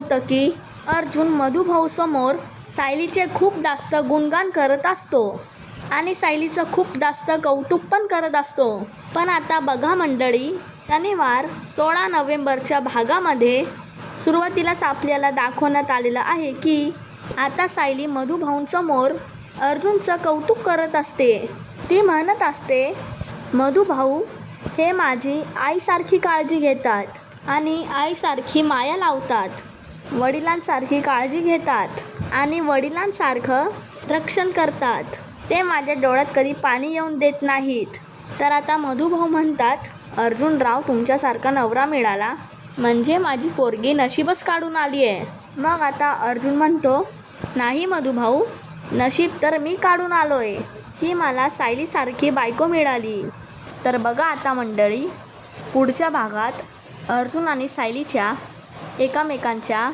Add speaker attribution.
Speaker 1: होतं की अर्जुन मधुभाऊसमोर सायलीचे खूप जास्त गुणगान करत असतो आणि सायलीचं खूप जास्त कौतुक पण करत असतो. पण आता बघा मंडळी, शनिवार 16 नोव्हेंबरच्या भागामध्ये सुरुवातीलाच आपल्याला दाखवण्यात आलेलं आहे की आता सायली मधुभाऊंसमोर अर्जुनचं कौतुक करत असते. ती म्हणत असते, मधुभाऊ हे माझी आईसारखी काळजी घेतात आणि आईसारखी माया लावतात, वडिलांसारखी काळजी घेतात आणि वडिलांसारखं रक्षण करतात. ते माझ्या डोळ्यात कधी पाणी येऊन देत नाहीत. तर आता मधुभाऊ म्हणतात, अर्जुनराव तुमच्यासारखा नवरा मिळाला म्हणजे माझी पोरगी नशीबच काढून आली आहे. मग आता अर्जुन म्हणतो, नाही मधुभाऊ, नशीब तर मी काढून आलो आहे की मला सायलीसारखी बायको मिळाली. तर बघा आता मंडळी, पुढच्या भागात अर्जुन आणि सायलीच्या एकमेकांच्या